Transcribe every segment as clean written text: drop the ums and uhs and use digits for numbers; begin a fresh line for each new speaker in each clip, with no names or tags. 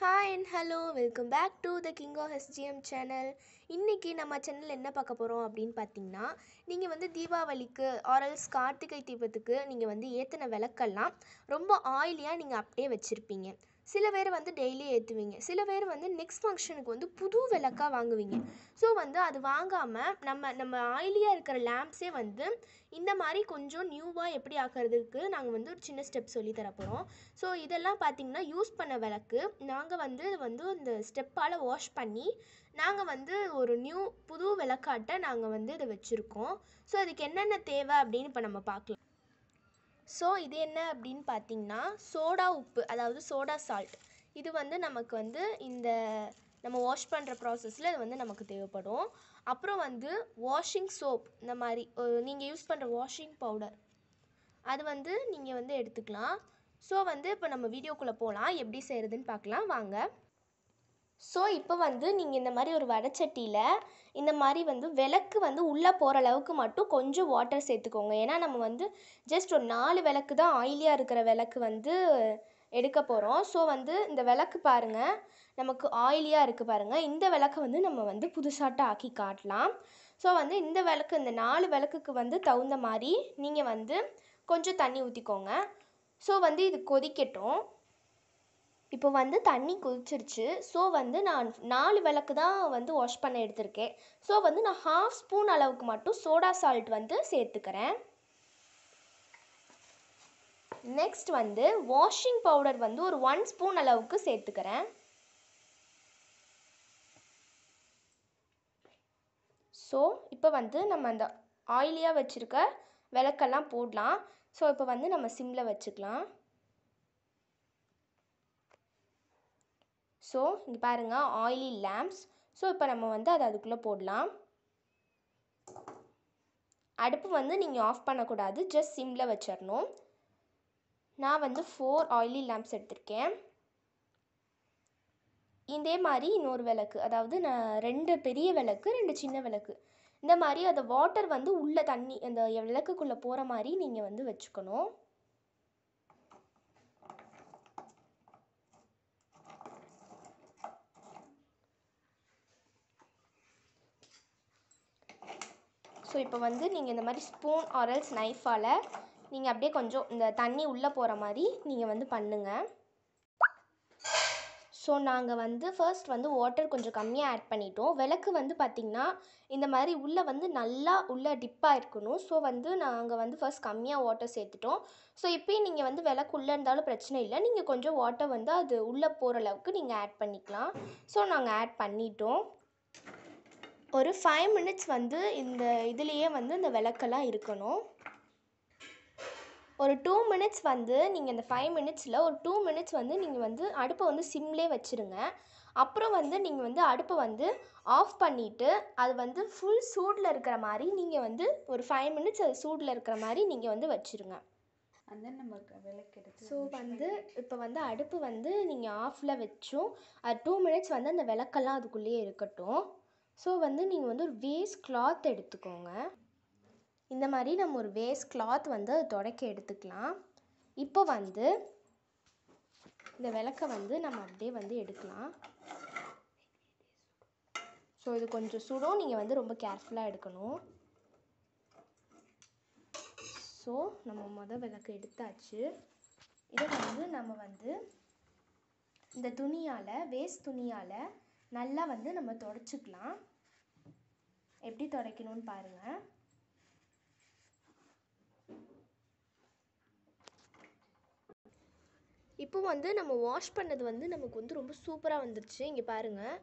Hi and hello welcome back to the king of SGM channel. இன்றைக்கி நம்ம channel என்ன பார்க்க போகிறோம் அப்படின்னு பார்த்தீங்கன்னா, நீங்கள் வந்து தீபாவளிக்கு ஆரல்ஸ் கார்த்திகை தீபத்துக்கு நீங்கள் வந்து ஏற்றின விளக்கெல்லாம் ரொம்ப ஆயிலியாக நீங்கள் அப்படியே வச்சுருப்பீங்க. சில பேர் வந்து டெய்லி ஏற்றுவீங்க, சில பேர் வந்து நெக்ஸ்ட் ஃபங்க்ஷனுக்கு வந்து புது விளக்காக வாங்குவீங்க. ஸோ வந்து அது வாங்காமல் நம்ம ஆயிலியாக இருக்கிற லேம்ப்ஸே வந்து இந்த மாதிரி கொஞ்சம் நியூவாக எப்படி ஆக்கிறதுக்கு நாங்கள் வந்து ஒரு சின்ன ஸ்டெப் சொல்லி தரப்போகிறோம். ஸோ இதெல்லாம் பார்த்திங்கன்னா யூஸ் பண்ண விளக்கு நாங்கள் வந்து இந்த ஸ்டெப்பால் வாஷ் பண்ணி நாங்கள் வந்து ஒரு புது விளக்காட்டை நாங்கள் வந்து இதை வச்சுருக்கோம். ஸோ அதுக்கு என்னென்ன தேவை அப்படின்னு இப்போ நம்ம பார்க்கலாம். ஸோ இது என்ன அப்படின்னு பார்த்திங்கன்னா சோடா உப்பு, அதாவது சோடா சால்ட். இது வந்து நமக்கு வந்து இந்த நம்ம வாஷ் பண்ணுற ப்ராசஸில் இது வந்து நமக்கு தேவைப்படும். அப்புறம் வந்து வாஷிங் சோப், இந்த மாதிரி நீங்கள் யூஸ் பண்ணுற வாஷிங் பவுடர் அது வந்து நீங்கள் வந்து எடுத்துக்கலாம். ஸோ வந்து இப்போ நம்ம வீடியோக்குள்ளே போகலாம், எப்படி செய்கிறதுன்னு பார்க்கலாம் வாங்க. ஸோ இப்போ வந்து நீங்கள் இந்த மாதிரி ஒரு வடைச்சட்டியில் இந்த மாதிரி வந்து விளக்கு வந்து உள்ளே போகிற அளவுக்கு மட்டும் கொஞ்சம் வாட்டர் சேர்த்துக்கோங்க. ஏன்னா நம்ம வந்து ஜஸ்ட் ஒரு 4 விளக்கு தான் ஆயிலியாக இருக்கிற விளக்கு வந்து எடுக்க போகிறோம். ஸோ வந்து இந்த விளக்கு பாருங்கள், நமக்கு ஆயிலியாக இருக்குது பாருங்கள். இந்த விளக்கை வந்து நம்ம வந்து புதுசாட்ட ஆக்கி காட்டலாம். ஸோ வந்து இந்த விளக்கு, இந்த 4 விளக்குக்கு வந்து தகுந்த மாதிரி நீங்கள் வந்து கொஞ்சம் தண்ணி ஊற்றிக்கோங்க. ஸோ வந்து இது கொதிக்கட்டும். இப்போ வந்து தண்ணி கொதிச்சிருச்சு. ஸோ வந்து நான் 4 விளக்கு தான் வந்து வாஷ் பண்ண எடுத்திருக்கேன். ஸோ வந்து நான் 1/2 ஸ்பூன் அளவுக்கு மட்டும் சோடா சால்ட் வந்து சேர்த்துக்கிறேன். நெக்ஸ்ட் வந்து வாஷிங் பவுடர் வந்து ஒரு 1 ஸ்பூன் அளவுக்கு சேர்த்துக்கிறேன். ஸோ இப்போ வந்து நம்ம அந்த ஆயிலியாக வச்சுருக்க விளக்கெல்லாம் போடலாம். ஸோ இப்போ வந்து நம்ம சிம்மில் வச்சுக்கலாம். ஸோ இங்கே பாருங்கள், ஆயிலி லேம்ப்ஸ். ஸோ இப்போ நம்ம வந்து அதுக்குள்ளே போடலாம். அடுப்பு வந்து நீங்கள் ஆஃப் பண்ணக்கூடாது, ஜஸ்ட் சிம்மில் வச்சிடணும். நான் வந்து 4 ஆயிலி லேம்ப்ஸ் எடுத்திருக்கேன். இதே மாதிரி இன்னொரு விளக்கு, அதாவது நான் 2 பெரிய விளக்கு 2 சின்ன விளக்கு, இந்த மாதிரி அந்த வாட்டர் வந்து உள்ள தண்ணி அந்த விளக்குக்குள்ளே போகிற மாதிரி நீங்கள் வந்து வச்சுக்கணும். ஸோ இப்போ வந்து நீங்கள் இந்த மாதிரி ஸ்பூன் ஆரல்ஸ் நைஃபால் நீங்கள் அப்படியே கொஞ்சம் இந்த தண்ணி உள்ளே போகிற மாதிரி நீங்கள் வந்து பண்ணுங்கள். ஸோ நாங்கள் வந்து ஃபர்ஸ்ட் வந்து வாட்டர் கொஞ்சம் கம்மியாக ஆட் பண்ணிட்டோம். விளக்கு வந்து பார்த்திங்கன்னா இந்த மாதிரி உள்ளே வந்து நல்லா உள்ளே டிப்பாக இருக்கணும். ஸோ வந்து நாங்கள் வந்து ஃபர்ஸ்ட் கம்மியாக வாட்டர் சேர்த்துட்டோம். ஸோ இப்போயும் நீங்கள் வந்து விளக்கு உள்ளே இருந்தாலும் பிரச்சனை இல்லை, நீங்கள் கொஞ்சம் வாட்டர் வந்து அது உள்ளே போகிற அளவுக்கு நீங்கள் ஆட் பண்ணிக்கலாம். ஸோ நாங்கள் ஆட் பண்ணிட்டோம். ஒரு 5 மினிட்ஸ் வந்து இந்த இதுலேயே வந்து இந்த விளக்கெல்லாம் இருக்கணும். ஒரு 2 மினிட்ஸ் வந்து நீங்கள் இந்த 5 மினிட்ஸில் ஒரு 2 மினிட்ஸ் வந்து நீங்கள் வந்து அடுப்பை வந்து சிம்லேயே வச்சுருங்க. அப்புறம் வந்து நீங்கள் வந்து அடுப்பை வந்து ஆஃப் பண்ணிவிட்டு அது வந்து ஃபுல் சூடில் இருக்கிற மாதிரி நீங்கள் வந்து ஒரு 5 மினிட்ஸ் அது சூடில் இருக்கிற மாதிரி நீங்கள் வந்து வச்சுருங்க. ஸோ வந்து இப்போ வந்து அடுப்பு வந்து நீங்கள் ஆஃபில் வச்சும் அது 2 மினிட்ஸ் வந்து அந்த விளக்கெல்லாம் அதுக்குள்ளேயே இருக்கட்டும். ஸோ வந்து நீங்கள் வந்து ஒரு வேஸ்ட் கிளாத் எடுத்துக்கோங்க. இந்த மாதிரி நம்ம ஒரு வேஸ்ட் கிளாத் வந்து அது துடைக்க எடுத்துக்கலாம். இப்போ வந்து இந்த விளக்கை வந்து நம்ம அப்படியே வந்து எடுக்கலாம். ஸோ இது கொஞ்சம் சுடும், நீங்கள் வந்து ரொம்ப கேர்ஃபுல்லாக எடுக்கணும். ஸோ நம்ம விளக்கு எடுத்தாச்சு. இதை வந்து நம்ம வந்து இந்த துணியால், வேஸ்ட் துணியால் நல்லா வந்து நம்ம துடைச்சிக்கலாம். எப்படி துடைக்கணும்னு பாருங்கள். இப்போ வந்து நம்ம வாஷ் பண்ணது வந்து நமக்கு வந்து ரொம்ப சூப்பராக வந்துருச்சு. இங்கே பாருங்கள்,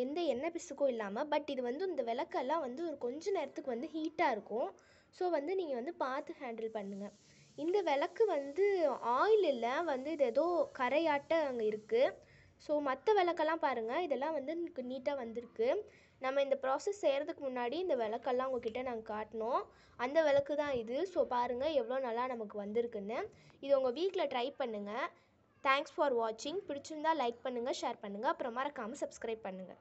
எந்த எண்ணெய் பிசுக்கும் இல்லாமல். பட் இது வந்து இந்த விளக்கெல்லாம் வந்து ஒரு கொஞ்ச நேரத்துக்கு வந்து ஹீட்டாக இருக்கும். ஸோ வந்து நீங்கள் வந்து பார்த்து ஹேண்டில் பண்ணுங்கள். இந்த விளக்கு வந்து ஆயில் இல்லை, வந்து இது ஏதோ கரையாட்ட அங்கே இருக்குது. ஸோ மற்ற விளக்கெல்லாம் பாருங்கள், இதெல்லாம் வந்து எனக்கு நீட்டாக வந்திருக்கு. நம்ம இந்த ப்ராசஸ் செய்கிறதுக்கு முன்னாடி இந்த விளக்கெல்லாம் உங்ககிட்ட நாங்கள் காட்டினோம். அந்த விளக்கு தான் இது. ஸோ பாருங்கள் எவ்வளோ நல்லா நமக்கு வந்திருக்குன்னு. இது உங்கள் வீட்டில் ட்ரை பண்ணுங்கள். தேங்க்ஸ் ஃபார் வாட்சிங். பிடிச்சிருந்தா லைக் பண்ணுங்கள், ஷேர் பண்ணுங்கள், அப்புறம் மறக்காமல் சப்ஸ்கிரைப் பண்ணுங்கள்.